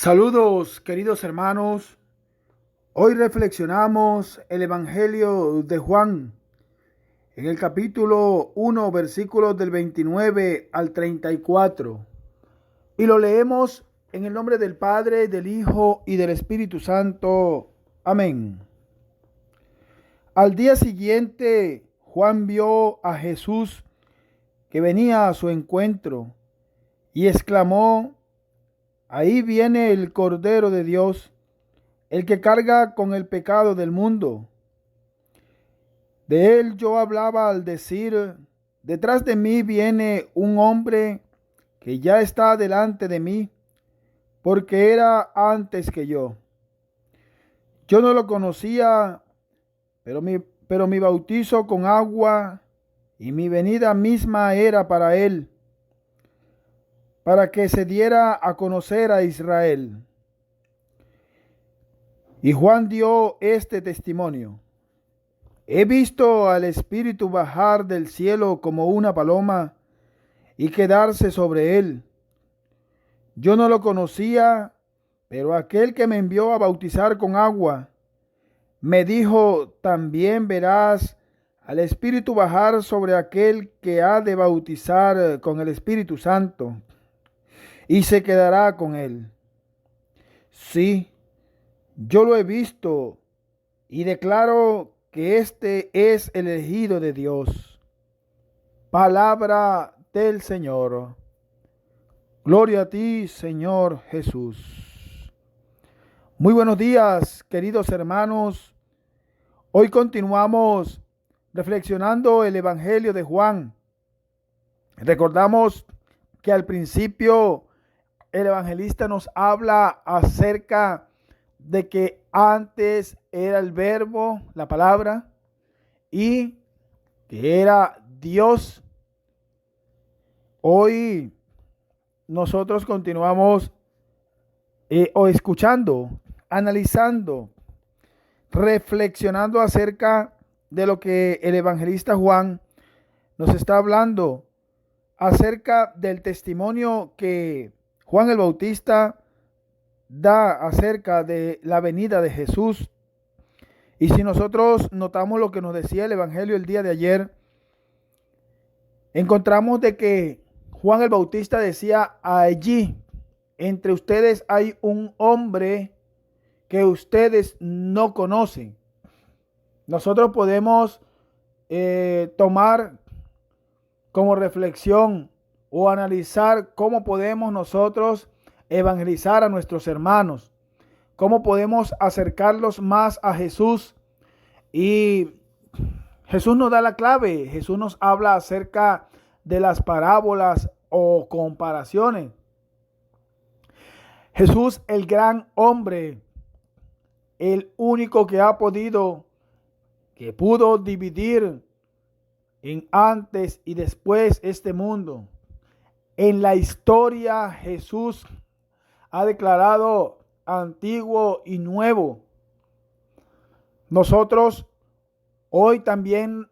Saludos, queridos hermanos. Hoy reflexionamos el Evangelio de Juan en el capítulo 1, versículos del 29 al 34. Y lo leemos en el nombre del Padre, del Hijo y del Espíritu Santo. Amén. Al día siguiente, Juan vio a Jesús que venía a su encuentro y exclamó: Ahí viene el Cordero de Dios, el que carga con el pecado del mundo. De él yo hablaba al decir: detrás de mí viene un hombre que ya está delante de mí, porque era antes que yo. Yo no lo conocía, pero mi bautizo con agua y mi venida misma era para él, para que se diera a conocer a Israel. Y Juan dio este testimonio: He visto al Espíritu bajar del cielo como una paloma y quedarse sobre él. Yo no lo conocía, pero aquel que me envió a bautizar con agua me dijo: también verás al Espíritu bajar sobre aquel que ha de bautizar con el Espíritu Santo, y se quedará con él. Sí, yo lo he visto y declaro que este es el elegido de Dios. Palabra del Señor. Gloria a ti, Señor Jesús. Muy buenos días, queridos hermanos. Hoy continuamos reflexionando el Evangelio de Juan. Recordamos que al principio el evangelista nos habla acerca de que antes era el verbo, la palabra, y que era Dios. Hoy nosotros continuamos escuchando, analizando, reflexionando acerca de lo que el evangelista Juan nos está hablando, acerca del testimonio que Juan el Bautista da acerca de la venida de Jesús. Y si nosotros notamos lo que nos decía el Evangelio el día de ayer, encontramos de que Juan el Bautista decía: allí entre ustedes hay un hombre que ustedes no conocen. Nosotros podemos tomar como reflexión o analizar cómo podemos nosotros evangelizar a nuestros hermanos, cómo podemos acercarlos más a Jesús. Y Jesús nos da la clave. Jesús nos habla acerca de las parábolas o comparaciones. Jesús, el gran hombre, el único que pudo dividir en antes y después este mundo. En la historia Jesús ha declarado antiguo y nuevo. Nosotros hoy también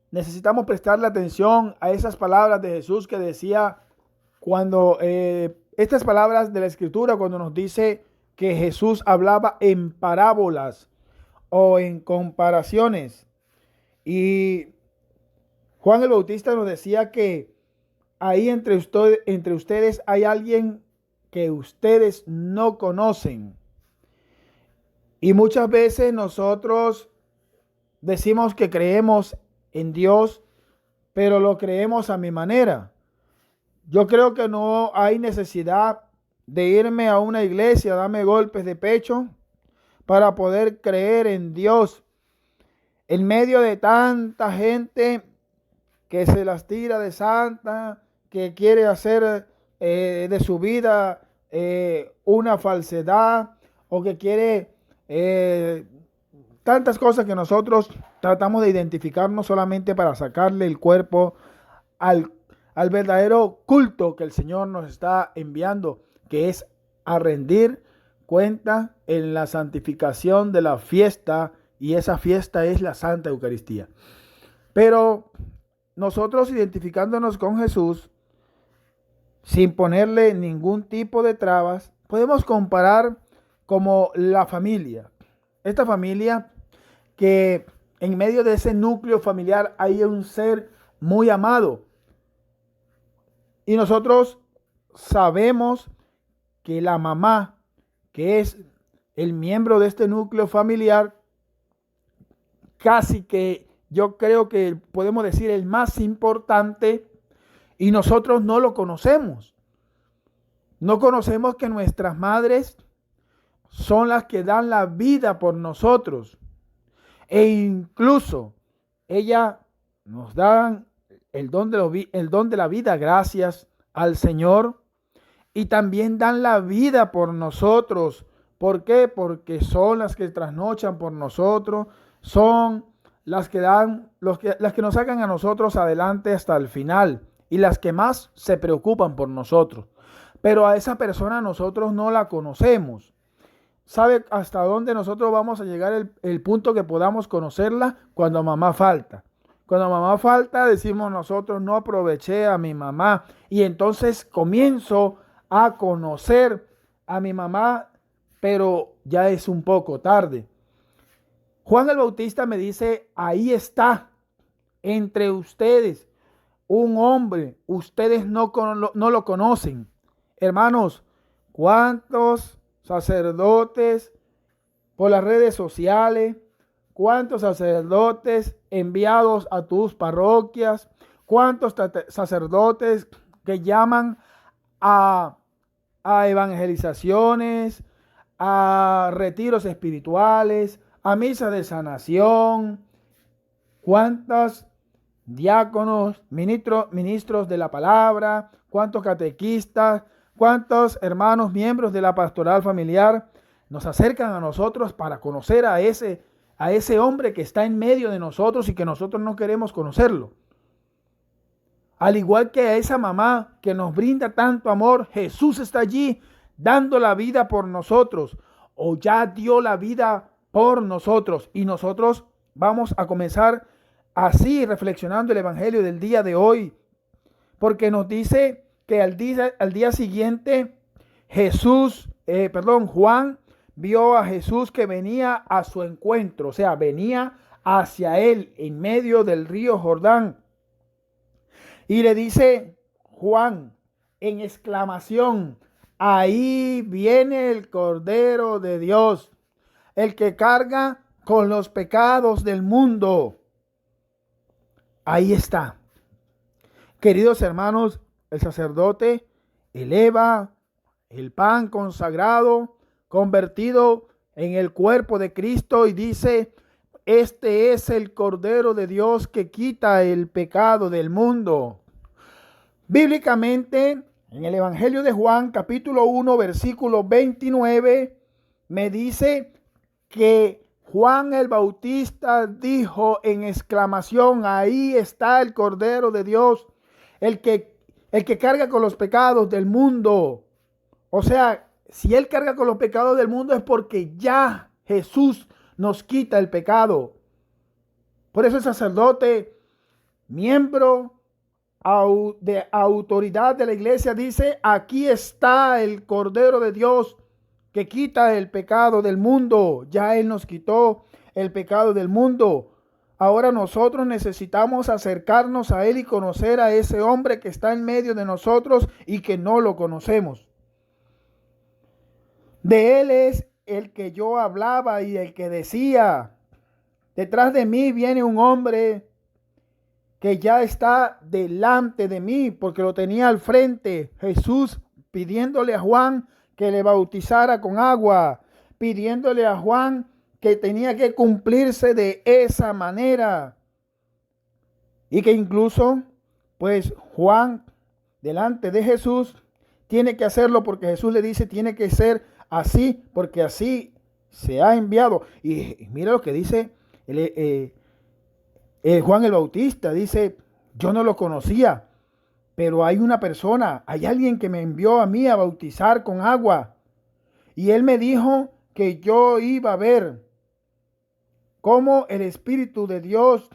necesitamos prestarle atención a esas palabras de Jesús que decía cuando estas palabras de la Escritura, cuando nos dice que Jesús hablaba en parábolas o en comparaciones. Y Juan el Bautista nos decía que ahí entre ustedes hay alguien que ustedes no conocen. Y muchas veces nosotros decimos que creemos en Dios, pero lo creemos a mi manera. Yo creo que no hay necesidad de irme a una iglesia, darme golpes de pecho para poder creer en Dios. En medio de tanta gente que se las tira de santa, que quiere hacer de su vida una falsedad, o que quiere tantas cosas que nosotros tratamos de identificarnos solamente para sacarle el cuerpo al verdadero culto que el Señor nos está enviando, que es a rendir cuenta en la santificación de la fiesta, y esa fiesta es la Santa Eucaristía. Pero nosotros, identificándonos con Jesús, sin ponerle ningún tipo de trabas, podemos comparar como la familia. Esta familia que en medio de ese núcleo familiar hay un ser muy amado. Y nosotros sabemos que la mamá, que es el miembro de este núcleo familiar, casi que yo creo que podemos decir el más importante, y nosotros no lo conocemos. No conocemos que nuestras madres son las que dan la vida por nosotros. E incluso ellas nos dan el don de la vida gracias al Señor. Y también dan la vida por nosotros. ¿Por qué? Porque son las que trasnochan por nosotros. Son las que las que nos sacan a nosotros adelante hasta el final. Y las que más se preocupan por nosotros. Pero a esa persona nosotros no la conocemos. ¿Sabe hasta dónde nosotros vamos a llegar el punto que podamos conocerla? Cuando mamá falta. Cuando mamá falta, decimos nosotros, no aproveché a mi mamá. Y entonces comienzo a conocer a mi mamá, pero ya es un poco tarde. Juan el Bautista me dice, ahí está, entre ustedes, un hombre, ustedes no lo conocen. Hermanos, ¿cuántos sacerdotes por las redes sociales? ¿Cuántos sacerdotes enviados a tus parroquias? ¿Cuántos sacerdotes que llaman a evangelizaciones, a retiros espirituales, a misa de sanación? ¿Cuántos diáconos, ministros de la palabra? ¿Cuántos catequistas? ¿Cuántos hermanos miembros de la pastoral familiar nos acercan a nosotros para conocer a ese hombre que está en medio de nosotros y que nosotros no queremos conocerlo? Al igual que a esa mamá que nos brinda tanto amor, Jesús está allí dando la vida por nosotros, o ya dio la vida por nosotros. Y nosotros vamos a comenzar así reflexionando el evangelio del día de hoy, porque nos dice que al día siguiente Juan vio a Jesús que venía a su encuentro, o sea, venía hacia él en medio del río Jordán. Y le dice Juan en exclamación, ahí viene el Cordero de Dios, el que carga con los pecados del mundo. Ahí está. Queridos hermanos, el sacerdote eleva el pan consagrado, convertido en el cuerpo de Cristo, y dice, este es el Cordero de Dios que quita el pecado del mundo. Bíblicamente, en el Evangelio de Juan, capítulo 1, versículo 29, me dice que Juan el Bautista dijo en exclamación, ahí está el Cordero de Dios, el que carga con los pecados del mundo. O sea, si Él carga con los pecados del mundo es porque ya Jesús nos quita el pecado. Por eso el sacerdote, miembro de autoridad de la iglesia, dice, aquí está el Cordero de Dios que quita el pecado del mundo. Ya Él nos quitó el pecado del mundo. Ahora nosotros necesitamos acercarnos a Él y conocer a ese hombre que está en medio de nosotros y que no lo conocemos. De Él es el que yo hablaba y el que decía, detrás de mí viene un hombre que ya está delante de mí, porque lo tenía al frente. Jesús pidiéndole a Juan que le bautizara con agua, pidiéndole a Juan que tenía que cumplirse de esa manera. Y que incluso, pues Juan, delante de Jesús, tiene que hacerlo porque Jesús le dice, tiene que ser así, porque así se ha enviado. Y mira lo que dice Juan el Bautista, dice, yo no lo conocía, pero hay una persona, hay alguien que me envió a mí a bautizar con agua. Y él me dijo que yo iba a ver cómo el Espíritu de Dios,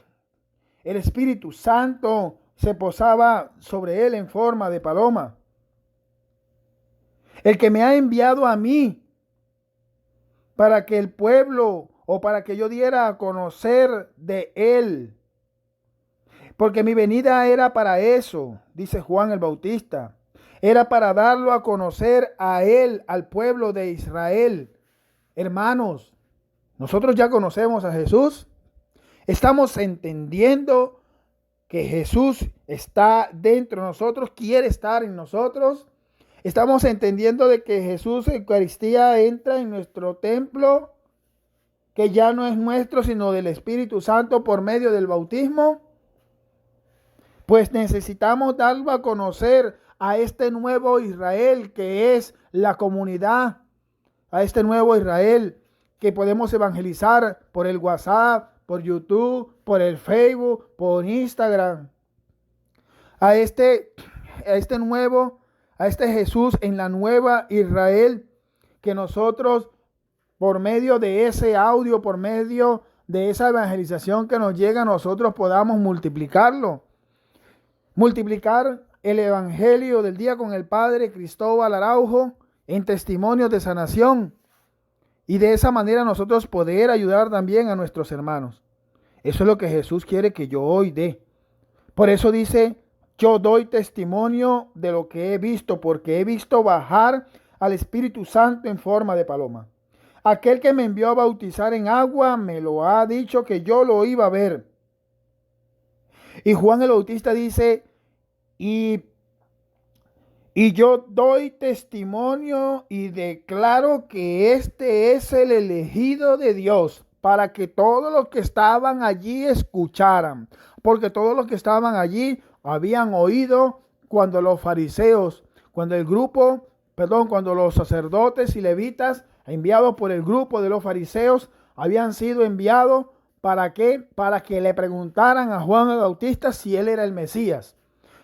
el Espíritu Santo, se posaba sobre él en forma de paloma. el que me ha enviado a mí para que el pueblo o para que yo diera a conocer de él. Porque mi venida era para eso, dice Juan el Bautista. Era para darlo a conocer a él, al pueblo de Israel. Hermanos, nosotros ya conocemos a Jesús. Estamos entendiendo que Jesús está dentro de nosotros, quiere estar en nosotros. Estamos entendiendo de que Jesús en Eucaristía entra en nuestro templo, que ya no es nuestro, sino del Espíritu Santo por medio del bautismo. Pues necesitamos darlo a conocer a este nuevo Israel que es la comunidad, a este nuevo Israel que podemos evangelizar por el WhatsApp, por YouTube, por el Facebook, por Instagram. A este Jesús en la nueva Israel que nosotros por medio de ese audio, por medio de esa evangelización que nos llega, nosotros podamos multiplicarlo. Multiplicar el evangelio del día con el Padre Cristóbal Araujo en testimonios de sanación. Y de esa manera nosotros poder ayudar también a nuestros hermanos. Eso es lo que Jesús quiere que yo hoy dé. Por eso dice, yo doy testimonio de lo que he visto, porque he visto bajar al Espíritu Santo en forma de paloma. Aquel que me envió a bautizar en agua me lo ha dicho que yo lo iba a ver. Y Juan el Bautista dice, y yo doy testimonio y declaro que este es el elegido de Dios, para que todos los que estaban allí escucharan. Porque todos los que estaban allí habían oído cuando los fariseos, cuando los sacerdotes y levitas enviados por el grupo de los fariseos habían sido enviados. ¿Para qué? Para que le preguntaran a Juan el Bautista si él era el Mesías,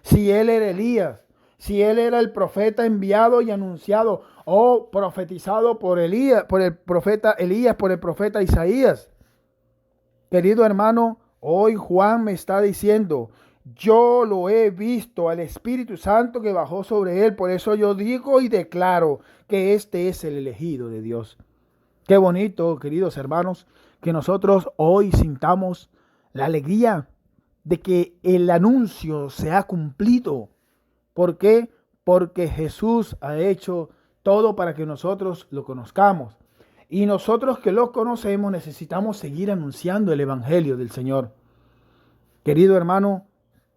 si él era Elías, si él era el profeta enviado y anunciado o profetizado por Elías, por el profeta Elías, por el profeta Isaías. Querido hermano, hoy Juan me está diciendo, yo lo he visto al Espíritu Santo que bajó sobre él. Por eso yo digo y declaro que este es el elegido de Dios. Qué bonito, queridos hermanos, que nosotros hoy sintamos la alegría de que el anuncio se ha cumplido. ¿Por qué? Porque Jesús ha hecho todo para que nosotros lo conozcamos. Y nosotros que lo conocemos necesitamos seguir anunciando el Evangelio del Señor. Querido hermano,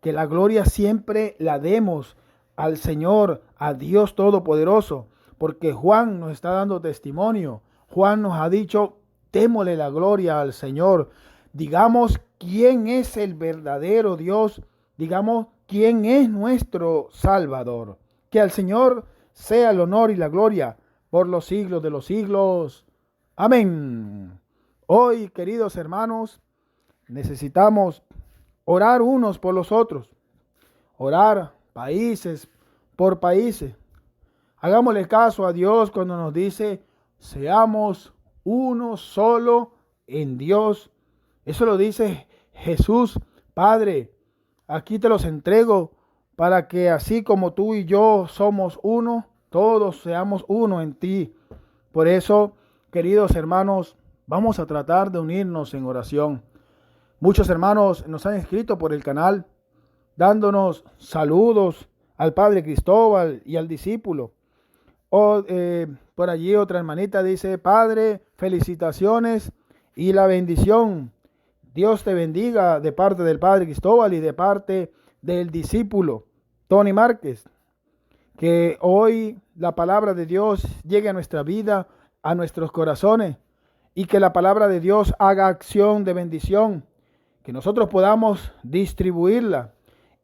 que la gloria siempre la demos al Señor, a Dios Todopoderoso, porque Juan nos está dando testimonio. Juan nos ha dicho, démosle la gloria al Señor. Digamos quién es el verdadero Dios. Digamos quién es nuestro Salvador. Que al Señor sea el honor y la gloria por los siglos de los siglos. Amén. Hoy, queridos hermanos, necesitamos orar unos por los otros. Orar países por países. Hagámosle caso a Dios cuando nos dice, seamos uno solo en Dios. Eso lo dice Jesús. Padre, aquí te los entrego para que así como tú y yo somos uno, todos seamos uno en ti. Por eso, queridos hermanos, vamos a tratar de unirnos en oración. Muchos hermanos nos han escrito por el canal, dándonos saludos al Padre Cristóbal y al discípulo. Por allí otra hermanita dice, Padre, felicitaciones y la bendición. Dios te bendiga de parte del Padre Cristóbal y de parte del discípulo Tony Márquez. Que hoy la palabra de Dios llegue a nuestra vida, a nuestros corazones, y que la palabra de Dios haga acción de bendición, que nosotros podamos distribuirla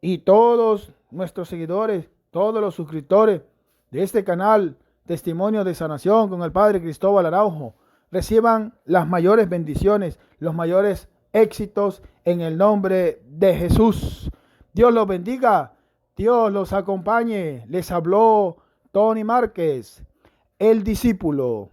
y todos nuestros seguidores, todos los suscriptores de este canal, Testimonio de Sanación con el Padre Cristóbal Araujo, reciban las mayores bendiciones, los mayores éxitos en el nombre de Jesús. Dios los bendiga, Dios los acompañe. Les habló Tony Márquez, el discípulo.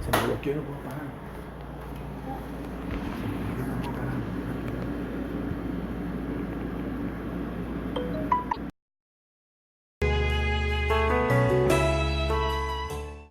Se me bloqueó. Yo no puedo parar.